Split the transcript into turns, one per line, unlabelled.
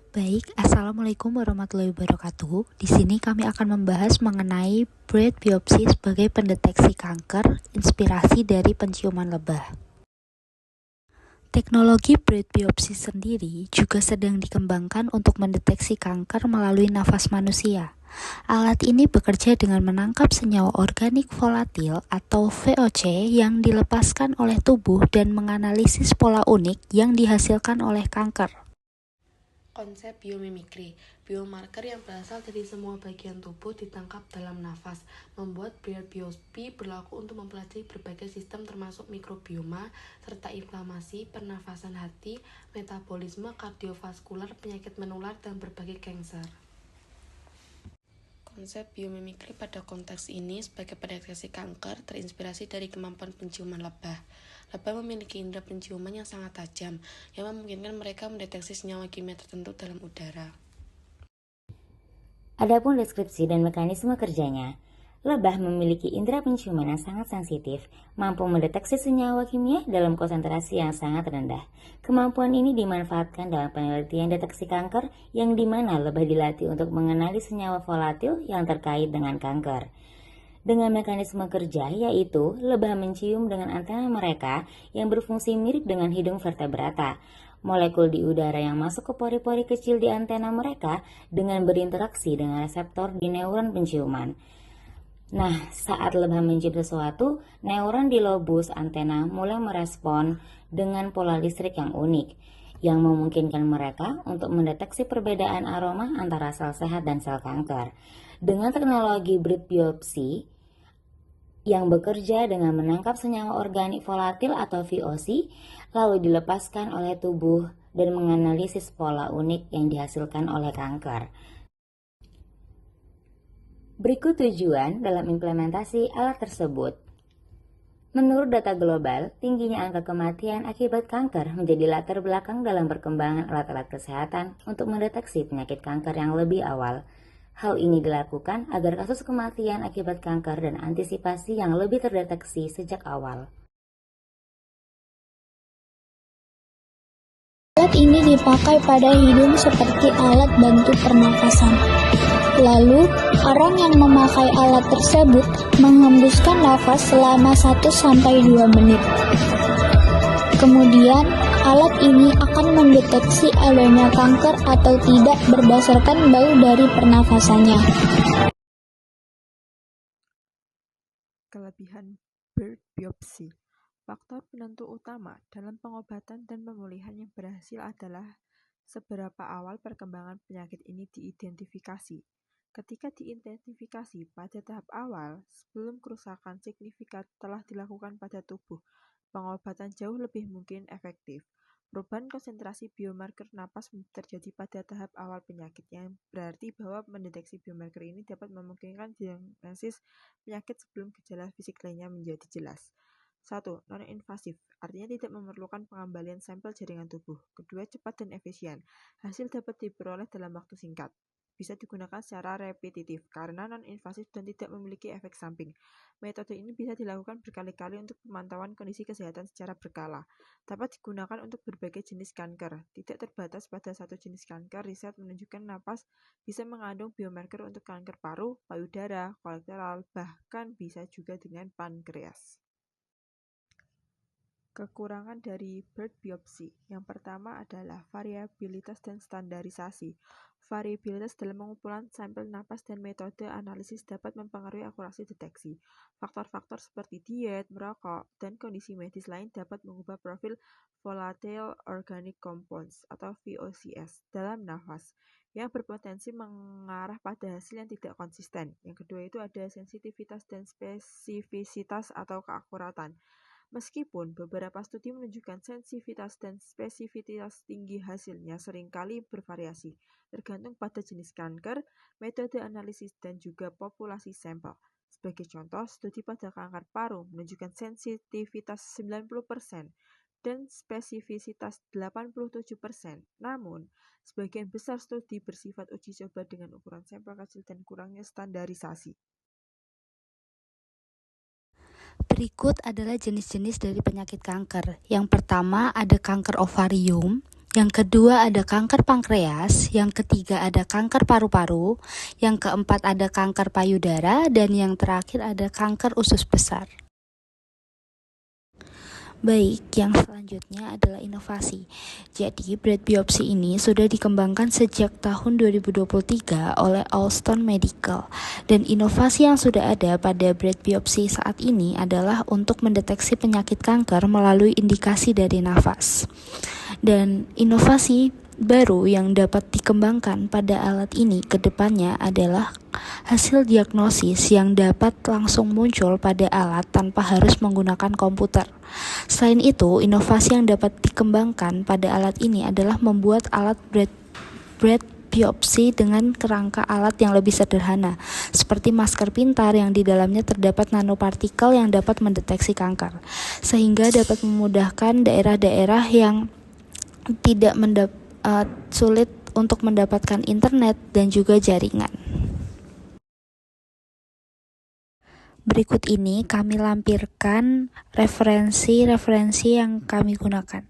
Baik, Assalamualaikum warahmatullahi wabarakatuh. Di sini kami akan membahas mengenai breath biopsi sebagai pendeteksi kanker, inspirasi dari penciuman lebah. Teknologi breath biopsi sendiri juga sedang dikembangkan untuk mendeteksi kanker melalui nafas manusia. Alat ini bekerja dengan menangkap senyawa organik volatil atau VOC yang dilepaskan oleh tubuh dan menganalisis pola unik yang dihasilkan oleh kanker.
Konsep biomimikri, biomarker yang berasal dari semua bagian tubuh ditangkap dalam nafas, membuat breath biopsi berlaku untuk mempelajari berbagai sistem termasuk mikrobioma, serta inflamasi, pernafasan hati, metabolisme, kardiovaskular, penyakit menular, dan berbagai kanker. Konsep biomimikri pada konteks ini sebagai pendeteksi kanker terinspirasi dari kemampuan penciuman lebah. Lebah memiliki indera penciuman yang sangat tajam, yang memungkinkan mereka mendeteksi senyawa kimia tertentu dalam udara.
Adapun deskripsi dan mekanisme kerjanya, lebah memiliki indera penciuman yang sangat sensitif, mampu mendeteksi senyawa kimia dalam konsentrasi yang sangat rendah. Kemampuan ini dimanfaatkan dalam penelitian deteksi kanker yang dimana lebah dilatih untuk mengenali senyawa volatil yang terkait dengan kanker. Dengan mekanisme kerja yaitu lebah mencium dengan antena mereka yang berfungsi mirip dengan hidung vertebrata. Molekul di udara yang masuk ke pori-pori kecil di antena mereka dengan berinteraksi dengan reseptor di neuron penciuman. Nah, saat lebah mencium sesuatu, neuron di lobus antena mulai merespon dengan pola listrik yang unik, yang memungkinkan mereka untuk mendeteksi perbedaan aroma antara sel sehat dan sel kanker. Dengan teknologi breath biopsi, yang bekerja dengan menangkap senyawa organik volatil atau VOC, lalu dilepaskan oleh tubuh dan menganalisis pola unik yang dihasilkan oleh kanker. Berikut tujuan dalam implementasi alat tersebut. Menurut data global, tingginya angka kematian akibat kanker menjadi latar belakang dalam perkembangan alat-alat kesehatan untuk mendeteksi penyakit kanker yang lebih awal. Hal ini dilakukan agar kasus kematian akibat kanker dan antisipasi yang lebih terdeteksi sejak awal.
Alat ini dipakai pada hidung seperti alat bantu pernafasan. Lalu, orang yang memakai alat tersebut menghembuskan nafas selama 1-2 menit. Kemudian, alat ini akan mendeteksi adanya kanker atau tidak berdasarkan bau dari pernafasannya.
Kelebihan breath biopsi. Faktor penentu utama dalam pengobatan dan pemulihan yang berhasil adalah seberapa awal perkembangan penyakit ini diidentifikasi. Ketika diidentifikasi pada tahap awal, sebelum kerusakan signifikan telah dilakukan pada tubuh, pengobatan jauh lebih mungkin efektif. Perubahan konsentrasi biomarker napas terjadi pada tahap awal penyakit, yang berarti bahwa mendeteksi biomarker ini dapat memungkinkan diagnosis penyakit sebelum gejala fisik lainnya menjadi jelas. 1. Non-invasif, artinya tidak memerlukan pengembalian sampel jaringan tubuh. Kedua, cepat dan efisien. Hasil dapat diperoleh dalam waktu singkat. Bisa digunakan secara repetitif karena non-invasif dan tidak memiliki efek samping. Metode ini bisa dilakukan berkali-kali untuk pemantauan kondisi kesehatan secara berkala. Dapat digunakan untuk berbagai jenis kanker. Tidak terbatas pada satu jenis kanker, riset menunjukkan napas bisa mengandung biomarker untuk kanker paru, payudara, kolorektal, bahkan bisa juga dengan pankreas. Kekurangan dari breath biopsi. Yang pertama adalah variabilitas dan standarisasi. Variabilitas dalam pengumpulan sampel napas dan metode analisis dapat mempengaruhi akurasi deteksi. Faktor-faktor seperti diet, merokok, dan kondisi medis lain dapat mengubah profil volatile organic compounds atau VOCs dalam nafas yang berpotensi mengarah pada hasil yang tidak konsisten. Yang kedua itu ada sensitivitas dan spesifisitas atau keakuratan. Meskipun beberapa studi menunjukkan sensitivitas dan spesifisitas tinggi, hasilnya seringkali bervariasi, tergantung pada jenis kanker, metode analisis, dan juga populasi sampel. Sebagai contoh, studi pada kanker paru menunjukkan sensitivitas 90% dan spesifisitas 87%. Namun, sebagian besar studi bersifat uji coba dengan ukuran sampel kecil dan kurangnya standarisasi.
Berikut adalah jenis-jenis dari penyakit kanker. Yang pertama ada kanker ovarium, Yang kedua ada kanker pankreas, yang ketiga ada kanker paru-paru, yang keempat ada kanker payudara, dan yang terakhir ada kanker usus besar. Baik, yang selanjutnya adalah inovasi. Jadi, breast biopsi ini sudah dikembangkan sejak tahun 2023 oleh Alston Medical. Dan inovasi yang sudah ada pada breast biopsi saat ini adalah untuk mendeteksi penyakit kanker melalui indikasi dari nafas. Dan inovasi baru yang dapat dikembangkan pada alat ini ke depannya adalah hasil diagnosis yang dapat langsung muncul pada alat tanpa harus menggunakan komputer. Selain itu, inovasi yang dapat dikembangkan pada alat ini adalah membuat alat breast biopsi dengan kerangka alat yang lebih sederhana, seperti masker pintar yang di dalamnya terdapat nanopartikel yang dapat mendeteksi kanker, sehingga dapat memudahkan daerah-daerah yang tidak sulit untuk mendapatkan internet dan juga jaringan. Berikut ini kami lampirkan referensi-referensi yang kami gunakan.